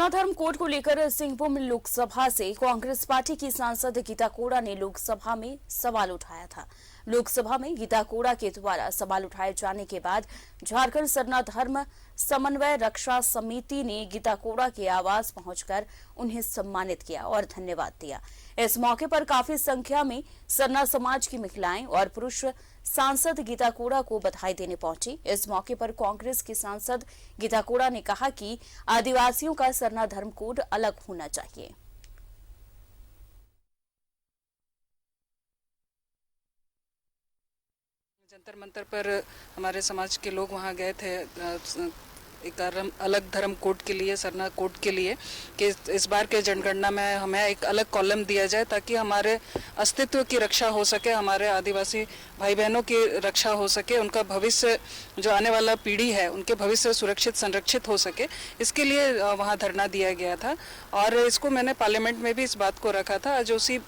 सरना धर्म कोड को लेकर सिंहभूम लोकसभा से कांग्रेस पार्टी की सांसद गीता कोड़ा ने लोकसभा में सवाल उठाया था। लोकसभा में गीता कोड़ा के द्वारा सवाल उठाए जाने के बाद झारखंड सरना धर्म समन्वय रक्षा समिति ने गीता कोड़ा के आवास पहुंचकर उन्हें सम्मानित किया और धन्यवाद दिया। इस मौके पर काफी संख्या में सरना समाज की महिलाएं और पुरुष सांसद गीता कोड़ा को बधाई देने पहुंची। इस मौके पर कांग्रेस की सांसद गीता कोड़ा ने कहा कि आदिवासियों का सरना धर्म कोड अलग होना चाहिए। जंतर मंतर पर हमारे समाज के लोग वहां गए थे एक अलग धर्म कोड के लिए, सरना कोड के लिए, कि इस बार के जनगणना में हमें एक अलग कॉलम दिया जाए ताकि हमारे अस्तित्व की रक्षा हो सके, हमारे आदिवासी भाई बहनों की रक्षा हो सके, उनका भविष्य जो आने वाला पीढ़ी है उनके भविष्य सुरक्षित संरक्षित हो सके। इसके लिए वहाँ धरना दिया गया था और इसको मैंने पार्लियामेंट में भी इस बात को रखा था। आज उसी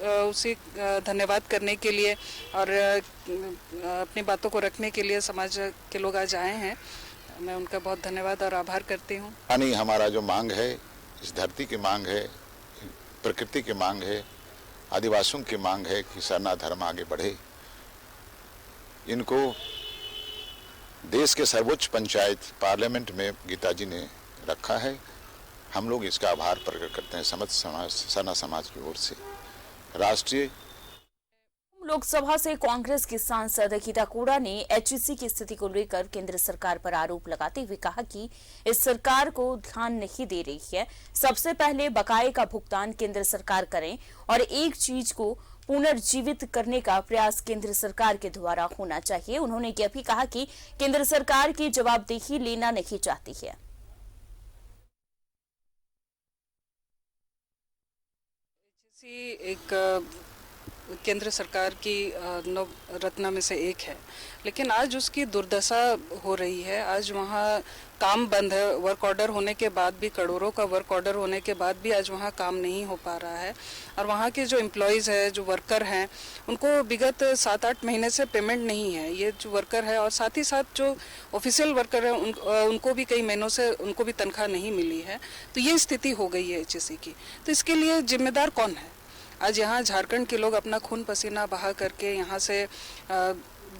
धन्यवाद करने के लिए और अपनी बातों को रखने के लिए समाज के लोग आज आए हैं। मैं उनका बहुत धन्यवाद और आभार करती हूँ। यानी हमारा जो मांग है, इस धरती की मांग है, प्रकृति की मांग है, आदिवासियों की मांग है कि सरना धर्म आगे बढ़े। इनको देश के सर्वोच्च पंचायत पार्लियामेंट में गीता जी ने रखा है। हम लोग इसका आभार प्रकट करते हैं सरना समाज की ओर से। राष्ट्रीय लोकसभा से कांग्रेस की सांसद गीता कोड़ा ने एचईसी की स्थिति को लेकर केंद्र सरकार पर आरोप लगाते हुए कहा कि इस सरकार को ध्यान नहीं दे रही है। सबसे पहले बकाये का भुगतान केंद्र सरकार करें और एक चीज को पुनर्जीवित करने का प्रयास केंद्र सरकार के द्वारा होना चाहिए। उन्होंने यह भी कहा कि केंद्र सरकार की जवाबदेही लेना नहीं चाहती है। एक केंद्र सरकार की नवरत्न में से एक है, लेकिन आज उसकी दुर्दशा हो रही है। आज वहाँ काम बंद है। वर्क ऑर्डर होने के बाद भी, करोड़ों का वर्क ऑर्डर होने के बाद भी आज वहाँ काम नहीं हो पा रहा है और वहाँ के जो एम्प्लॉयज़ है, जो वर्कर हैं, उनको विगत 7-8 महीने से पेमेंट नहीं है। ये जो वर्कर है और साथ ही साथ जो ऑफिशियल वर्कर है उनको भी कई महीनों से उनको भी तनख्वाह नहीं मिली है। तो ये स्थिति हो गई है एचईसी की। तो इसके लिए जिम्मेदार कौन है? आज यहाँ झारखंड के लोग अपना खून पसीना बहा करके यहाँ से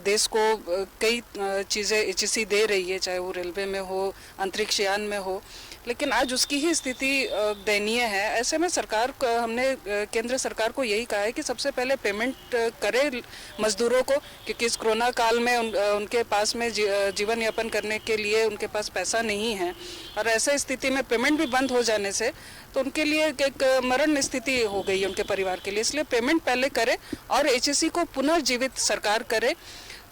देश को कई चीज़ें एचईसी दे रही है, चाहे वो रेलवे में हो, अंतरिक्ष यान में हो, लेकिन आज उसकी ही स्थिति दयनीय है। ऐसे में सरकार को, हमने केंद्र सरकार को यही कहा है कि सबसे पहले पेमेंट करे मजदूरों को, क्योंकि इस कोरोना काल में उनके पास में जीवन यापन करने के लिए उनके पास पैसा नहीं है और ऐसे स्थिति में पेमेंट भी बंद हो जाने से तो उनके लिए एक मरण स्थिति हो गई है उनके परिवार के लिए। इसलिए पेमेंट पहले करे और एचईसी को पुनर्जीवित सरकार करे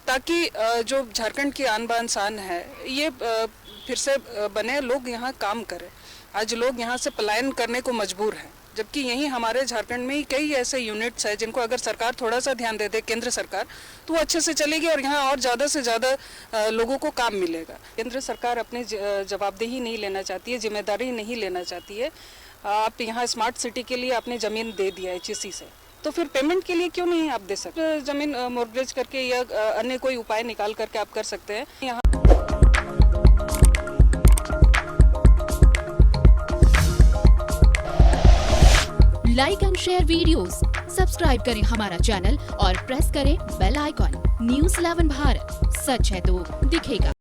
ताकि जो झारखंड की आन बान शान है ये फिर से बने, लोग यहाँ काम करें। आज लोग यहाँ से पलायन करने को मजबूर हैं, जबकि यहीं हमारे झारखंड में ही कई ऐसे यूनिट्स हैं जिनको अगर सरकार थोड़ा सा ध्यान दे दे, केंद्र सरकार, तो वो अच्छे से चलेगी और यहाँ और ज़्यादा से ज़्यादा लोगों को काम मिलेगा। केंद्र सरकार अपनी जवाबदेही नहीं लेना चाहती है, जिम्मेदारी नहीं लेना चाहती है। आप यहाँ स्मार्ट सिटी के लिए आपने ज़मीन दे दिया एचईसी से, तो फिर पेमेंट के लिए क्यों नहीं आप दे सकते? ज़मीन मॉर्गेज करके या अन्य कोई उपाय निकाल करके आप कर सकते हैं। यहाँ like and share videos, subscribe करें हमारा चैनल और प्रेस करें बेल आइकॉन। न्यूज़ 11 भारत, सच है तो दिखेगा।